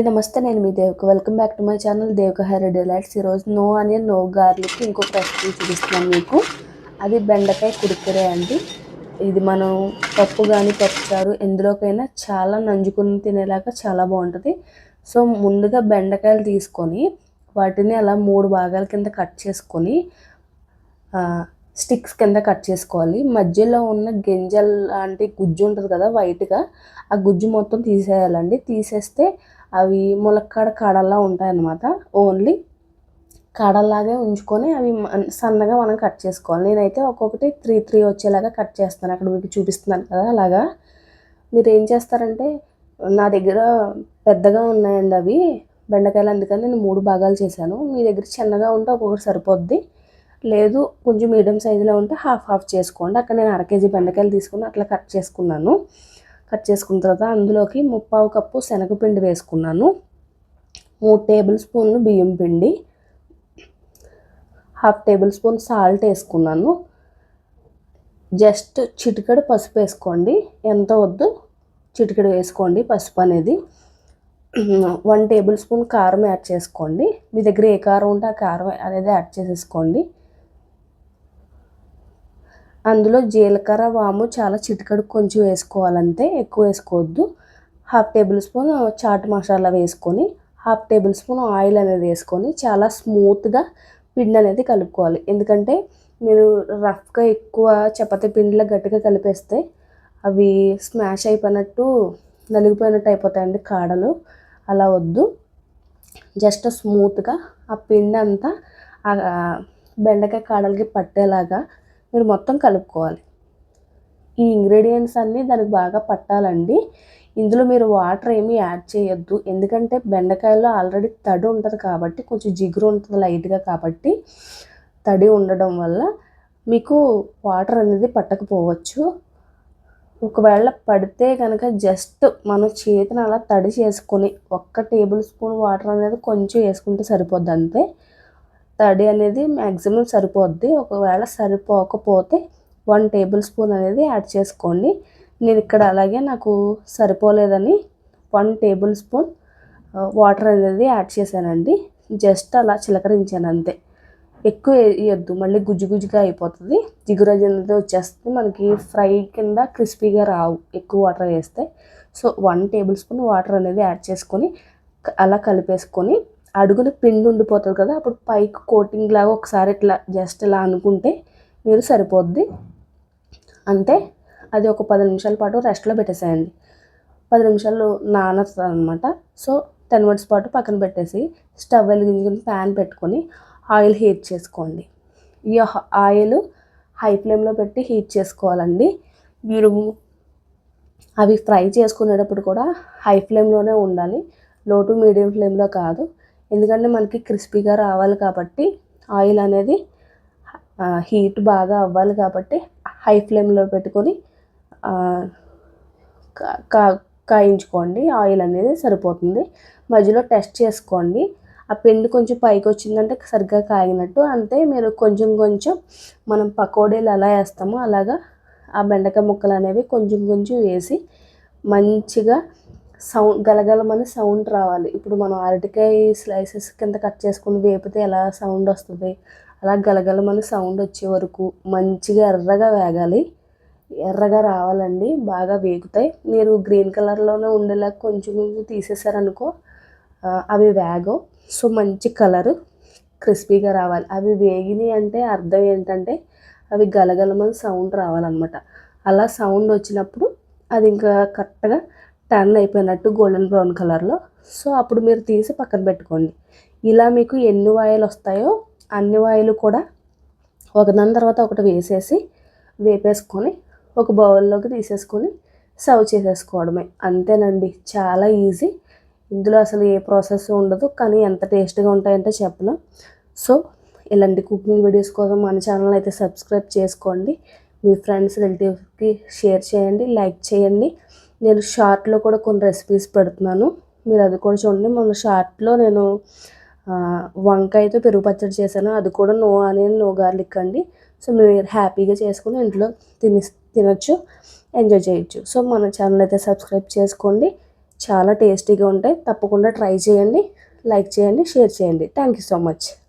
నమస్తే, నేను మీ Devika. Welcome back to my channel Devika hair delights. ఈరోజు నో ఆనియన్ నో గార్లిక్ ఇంకొక రెసిపీ చూపిస్తున్నాను మీకు. అది బెండకాయ కుర్కురే అండి. ఇది మనం పప్పు కానీ పప్పుచారు ఎందులోకైనా చాలా నంజుకుని తినేలాగా చాలా బాగుంటుంది. సో ముందుగా బెండకాయలు తీసుకొని వాటిని అలా 3 భాగాల కింద కట్ చేసుకొని స్టిక్స్ కింద కట్ చేసుకోవాలి. మధ్యలో ఉన్న గింజల్ లాంటి గుజ్జు ఉంటుంది కదా వైట్గా, ఆ గుజ్జు మొత్తం తీసేయాలండి. తీసేస్తే అవి ములక్కాడ కాడల్లా ఉంటాయన్నమాట. ఓన్లీ కాడల్లాగే ఉంచుకొని అవి సన్నగా మనం కట్ చేసుకోవాలి. నేనైతే ఒక్కొక్కటి 3 వచ్చేలాగా కట్ చేస్తాను. అక్కడ మీకు చూపిస్తున్నాను కదా, అలాగా మీరు ఏం చేస్తారంటే, నా దగ్గర పెద్దగా ఉన్నాయండి అవి బెండకాయలు, అందుకని నేను 3 భాగాలు చేశాను. మీ దగ్గర చిన్నగా ఉంటే ఒక్కొక్కటి సరిపోద్ది, లేదు కొంచెం మీడియం సైజులో ఉంటే హాఫ్ చేసుకోండి. అక్కడ నేను 1/2 కేజీ బెండకాయలు తీసుకుని అట్లా కట్ చేసుకున్నాను. కట్ చేసుకున్న తర్వాత అందులోకి 3/4 కప్పు శనగపిండి వేసుకున్నాను, 3 టేబుల్ స్పూన్లు బియ్యం పిండి, 1/2 టేబుల్ స్పూన్ సాల్ట్ వేసుకున్నాను. జస్ట్ చిటికెడు పసుపు వేసుకోండి, ఎంత వద్దు చిటికెడు వేసుకోండి పసుపు అనేది. 1 టేబుల్ స్పూన్ కారం యాడ్ చేసుకోండి. మీ దగ్గర ఏ కారం ఉంటే ఆ కారం అనేది యాడ్ చేసేసుకోండి. అందులో జీలకర్ర వాము చాలా చిటికెడు కొంచెం వేసుకోవాలంతే, ఎక్కువ వేసుకోవద్దు. 1/2 టేబుల్ స్పూన్ చాట్ మసాలా వేసుకొని 1/2 టేబుల్ స్పూన్ ఆయిల్ అనేది వేసుకొని చాలా స్మూత్గా పిండి అనేది కలుపుకోవాలి. ఎందుకంటే మీరు రఫ్గా ఎక్కువ చపాతీ పిండిలో గట్టిగా కలిపేస్తే అవి స్మాష్ అయిపోయినట్టు నలిగిపోయినట్టు అయిపోతాయండి కాడలు. అలా వద్దు, జస్ట్ స్మూత్గా ఆ పిండి అంతా బెండకాయ కాడలకి పట్టేలాగా మీరు మొత్తం కలుపుకోవాలి. ఈ ఇంగ్రీడియంట్స్ అన్నీ దానికి బాగా పట్టాలండి. ఇందులో మీరు వాటర్ ఏమీ యాడ్ చేయొద్దు, ఎందుకంటే బెండకాయలో ఆల్రెడీ తడి ఉంటుంది కాబట్టి, కొంచెం జిగురు ఉంటుంది లైట్గా, కాబట్టి తడి ఉండడం వల్ల మీకు వాటర్ అనేది పట్టకపోవచ్చు. ఒకవేళ పడితే కనుక జస్ట్ మన చేతిని అలా తడి చేసుకొని 1 టేబుల్ స్పూన్ వాటర్ అనేది కొంచెం వేసుకుంటే సరిపోద్ది అంతే. తడి అనేది మ్యాక్సిమం సరిపోద్ది. ఒకవేళ సరిపోకపోతే 1 టేబుల్ స్పూన్ అనేది యాడ్ చేసుకోండి. నేను ఇక్కడ అలాగే నాకు సరిపోలేదని 1 టేబుల్ స్పూన్ వాటర్ అనేది యాడ్ చేశానండి. జస్ట్ అలా చిలకరించాను అంతే, ఎక్కువ వేయద్దు, మళ్ళీ గుజ్జుగా అయిపోతుంది, జిగురు అనేది వచ్చేస్తుంది మనకి, ఫ్రై కింద క్రిస్పీగా రావు ఎక్కువ వాటర్ వేస్తే. సో 1 టేబుల్ స్పూన్ వాటర్ అనేది యాడ్ చేసుకొని అలా కలిపేసుకొని, అడుగున పిండి ఉండిపోతుంది కదా, అప్పుడు పైకి కోటింగ్ లాగా ఒకసారి ఇట్లా జస్ట్ ఇలా అనుకుంటే మీరు సరిపోద్ది అంతే. అది ఒక 10 నిమిషాల పాటు రెస్ట్లో పెట్టేసేయండి. 10 నిమిషాలు నానుతుంది అనమాట. సో 10 మినిట్స్ పాటు పక్కన పెట్టేసి స్టవ్ వెలిగించుకొని ప్యాన్ పెట్టుకొని ఆయిల్ హీట్ చేసుకోండి. ఈ ఆయిల్ హై ఫ్లేమ్లో పెట్టి హీట్ చేసుకోవాలండి. మీరు అవి ఫ్రై చేసుకునేటప్పుడు కూడా హై ఫ్లేమ్లోనే ఉండాలి, లో టు మీడియం ఫ్లేమ్లో కాదు. ఎందుకంటే మనకి క్రిస్పీగా రావాలి కాబట్టి, ఆయిల్ అనేది హీట్ బాగా అవ్వాలి కాబట్టి హై ఫ్లేమ్లో పెట్టుకొని కాయించుకోండి. ఆయిల్ అనేది సరిపోతుంది. మధ్యలో టెస్ట్ చేసుకోండి, ఆ పిండి కొంచెం పైకి వచ్చిందంటే సరిగ్గా కాగినట్టు అంతే. మీరు కొంచెం మనం పకోడీలు ఎలా వేస్తామో అలాగా ఆ బెండకాయ ముక్కలు అనేవి కొంచెం వేసి మంచిగా గలగలమని సౌండ్ రావాలి. ఇప్పుడు మనం అరటికాయ స్లైసెస్ కింద కట్ చేసుకుని వేపితే ఎలా సౌండ్ వస్తుంది, అలా గలగలమని సౌండ్ వచ్చే వరకు మంచిగా ఎర్రగా వేగాలి. ఎర్రగా రావాలండి, బాగా వేగుతాయి. మీరు గ్రీన్ కలర్లోనే ఉండేలా కొంచెం తీసేసారనుకో అవి వేగవు. సో మంచి కలరు క్రిస్పీగా రావాలి. అవి వేగినాయి అంటే అర్థం ఏంటంటే అవి గలగలమని సౌండ్ రావాలన్నమాట. అలా సౌండ్ వచ్చినప్పుడు అది ఇంకా కరెక్ట్గా టర్న్ అయిపోయినట్టు గోల్డెన్ బ్రౌన్ కలర్లో. సో అప్పుడు మీరు తీసి పక్కన పెట్టుకోండి. ఇలా మీకు ఎన్ని వాయిలు వస్తాయో అన్ని వాయిలు కూడా ఒకదాని తర్వాత ఒకటి వేసేసి వేపేసుకొని ఒక బౌల్లోకి తీసేసుకొని సర్వ్ చేసేసుకోవడమే, అంతేనండి. చాలా ఈజీ, ఇందులో అసలు ఏ ప్రాసెస్ ఉండదు, కానీ ఎంత టేస్ట్గా ఉంటాయంటే చెప్పలేం. సో ఇలాంటి కుకింగ్ వీడియోస్ కోసం మన ఛానల్ అయితే సబ్స్క్రైబ్ చేసుకోండి. మీ ఫ్రెండ్స్ రిలేటివ్స్కి షేర్ చేయండి, లైక్ చేయండి. నేను షార్ట్లో కూడా కొన్ని రెసిపీస్ పెడుతున్నాను, మీరు అది కూడా చూడండి. మొన్న షార్ట్లో నేను వంకాయతో పెరుగు పచ్చడి చేశాను, అది కూడా నో ఆనియన్ నో గార్లిక్ అండి. సో మీరు హ్యాపీగా చేసుకుని ఇంట్లో తినొచ్చు, ఎంజాయ్ చేయొచ్చు. సో మన ఛానల్ అయితే సబ్స్క్రైబ్ చేసుకోండి. చాలా టేస్టీగా ఉంటాయి. తప్పకుండా ట్రై చేయండి. లైక్ చేయండి, షేర్ చేయండి. Thank you so much.